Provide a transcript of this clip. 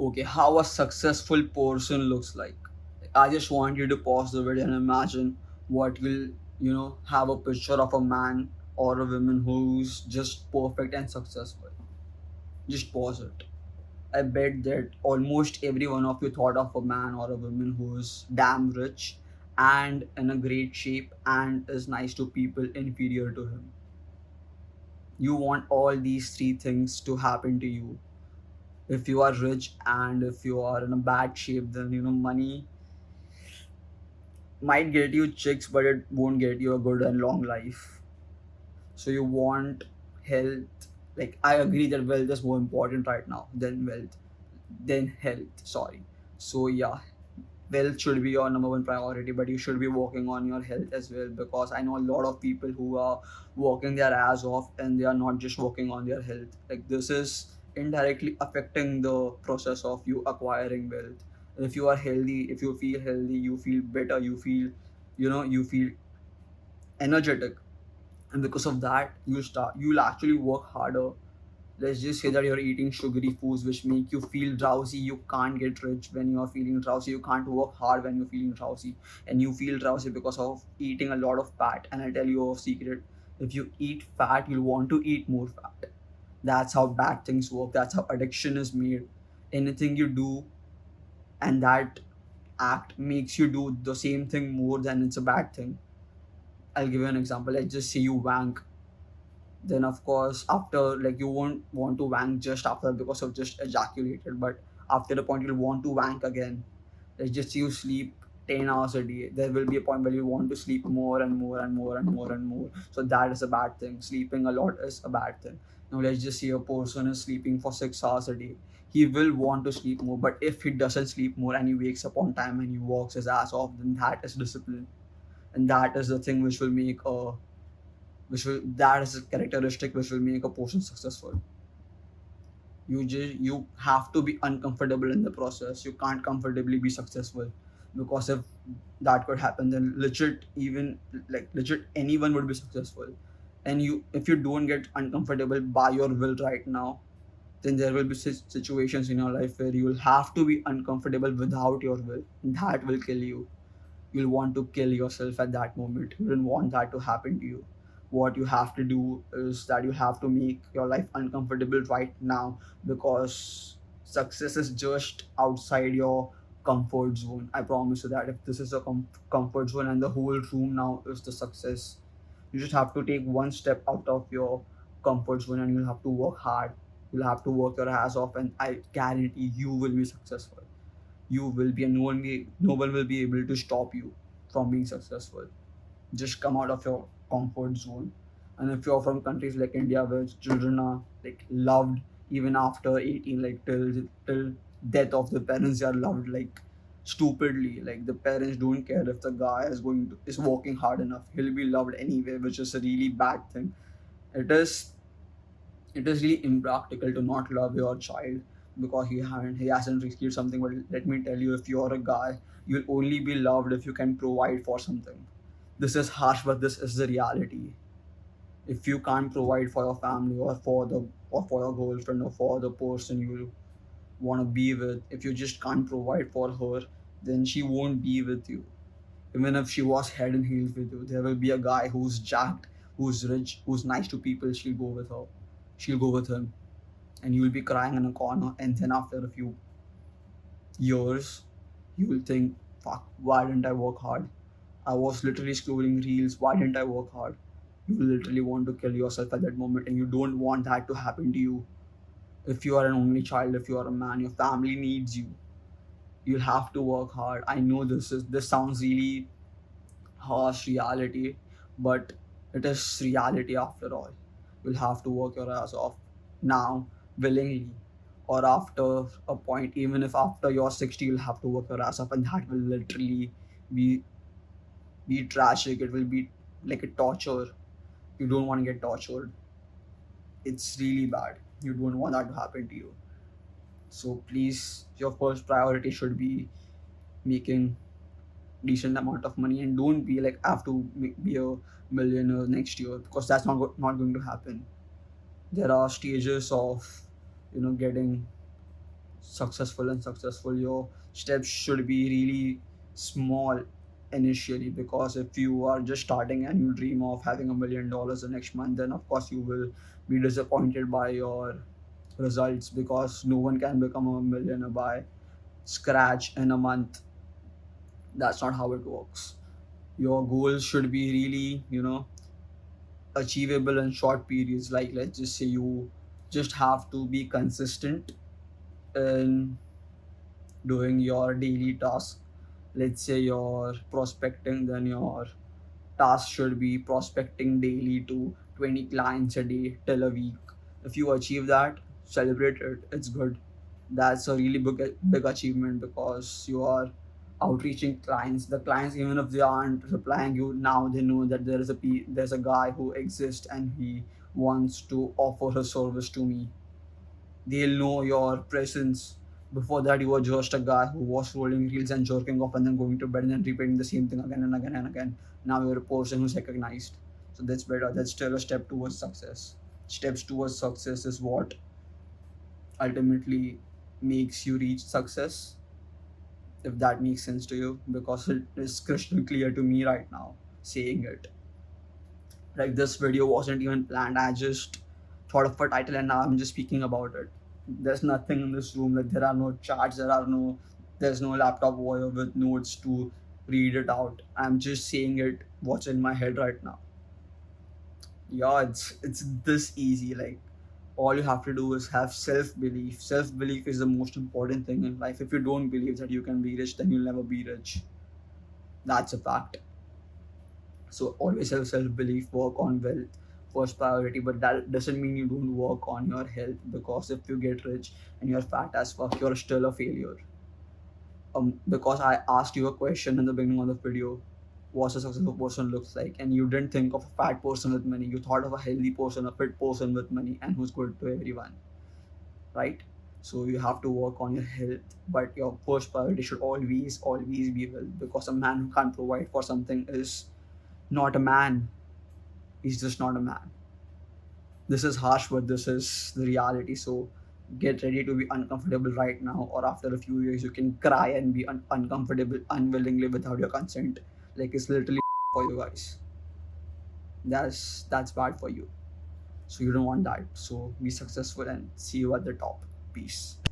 Okay, how a successful person looks like. I just want you to pause the video and imagine what will, have a picture of a man or a woman who's just perfect and successful. Just pause it. I bet that almost every one of you thought of a man or a woman who is damn rich and in a great shape and is nice to people inferior to him. You want all these three things to happen to you. If you are rich and if you are in a bad shape, then money might get you chicks, but it won't get you a good and long life. So you want health. Like, I agree that wealth is more important right now than health. Sorry. So yeah, wealth should be your number one priority, but you should be working on your health as well, because I know a lot of people who are working their ass off and they are not just working on their health. Like, this is indirectly affecting the process of you acquiring wealth. If you are healthy, if you feel healthy, you feel better, you feel energetic, and because of that you'll actually work harder. Let's just say that you're eating sugary foods which make you feel drowsy. You can't get rich when you're feeling drowsy. You can't work hard when you're feeling drowsy. And you feel drowsy because of eating a lot of fat. And I tell you a secret: if you eat fat, you'll want to eat more fat. That's how bad things work. That's how addiction is made. Anything you do and that act makes you do the same thing more, than it's a bad thing. I'll give you an example. Let's just say you wank. Then of course, after, like, you won't want to wank just after because of just ejaculated, but after the point you'll want to wank again. Let's just say you sleep 10 hours a day, there will be a point where you want to sleep more and more and more and more and more. So that is a bad thing. Sleeping a lot is a bad thing. Now let's just say a person is sleeping for 6 hours a day. He will want to sleep more, but if he doesn't sleep more and he wakes up on time and he works his ass off, then that is discipline. And that is the thing which will make a which will that is a characteristic which will make a person successful. You have to be uncomfortable in the process. You can't comfortably be successful, because if that could happen, then legit anyone would be successful. And you if you don't get uncomfortable by your will right now, then there will be situations in your life where you will have to be uncomfortable without your will. That will kill you. You'll want to kill yourself at that moment. You don't want that to happen to you. What you have to do is that you have to make your life uncomfortable right now, because success is just outside your comfort zone. I promise you that. If this is a comfort zone and the whole room now is the success, you just have to take one step out of your comfort zone and you'll have to work hard. You'll have to work your ass off, and I guarantee you will be successful. You will be, and no one will be able to stop you from being successful. Just come out of your comfort zone. And if you're from countries like India, where children are like loved even after 18, like till death of the parents, they are loved like stupidly. Like, the parents don't care if the guy is working hard enough, he'll be loved anyway, which is a really bad thing. It is it is really impractical to not love your child because he hasn't received something. But let me tell you, if you're a guy, you'll only be loved if you can provide for something. This is harsh, but this is the reality. If you can't provide for your family, or for your girlfriend, or for the person you want to be with, if you just can't provide for her, then she won't be with you. Even if she was head and heels with you, there will be a guy who's jacked, who's rich, who's nice to people. She'll go with him, and you'll be crying in a corner. And then after a few years, you will think, fuck, why didn't I work hard? I was literally scrolling reels. Why didn't I work hard? You will literally want to kill yourself at that moment, and you don't want that to happen to you. If you are an only child, if you are a man, your family needs you. You'll have to work hard. I know this sounds really harsh reality, but it is reality after all. You'll have to work your ass off now, willingly, or after a point. Even if after you're 60, you'll have to work your ass off, and that will literally be be tragic. It will be like a torture. You don't want to get tortured. It's really bad. You don't want that to happen to you. So please, your first priority should be making decent amount of money, and don't be like, I have to be a millionaire next year, because that's not going to happen. There are stages of getting successful, your steps should be really small initially, because if you are just starting and you dream of having $1 million the next month, then of course you will be disappointed by your results, because no one can become a millionaire by scratch in a month. That's not how it works. Your goals should be really, achievable in short periods. Like, let's just say you just have to be consistent in doing your daily task. Let's say you're prospecting, then your task should be prospecting daily to 20 clients a day till a week. If you achieve that, celebrate it. It's good. That's a really big achievement, because you are outreaching clients. The clients, even if they aren't replying you now, they know that there's a guy who exists and he wants to offer his service to me. They'll know your presence. Before that, you were just a guy who was rolling reels and jerking off and then going to bed and then repeating the same thing again and again and again. Now you're a person who's recognized. So that's better. That's still a step towards success. Steps towards success is what ultimately makes you reach success, if that makes sense to you, because it is crystal clear to me right now saying it. Like, this video wasn't even planned. I just thought of a title and now I'm just speaking about it. There's nothing in this room. Like, there are no charts, there's no laptop wire with notes to read it out. I'm just saying it what's in my head right now. Yeah, it's this easy. Like, all you have to do is have self-belief. Self-belief is the most important thing in life. If you don't believe that you can be rich, then you'll never be rich. That's a fact. So always have self-belief, work on wealth first priority, but that doesn't mean you don't work on your health, because if you get rich and you're fat as fuck, you're still a failure. Because I asked you a question in the beginning of the video, what a successful person looks like, and you didn't think of a fat person with money. You thought of a healthy person, a fit person with money, and who's good to everyone, right? So you have to work on your health, but your first priority should always be wealth, because a man who can't provide for something is not a man. He's just not a man. This is harsh, but this is the reality. So get ready to be uncomfortable right now, or after a few years, you can cry and be uncomfortable unwillingly without your consent. Like, it's literally for you guys. That's bad for you. So you don't want that. So be successful and see you at the top. Peace.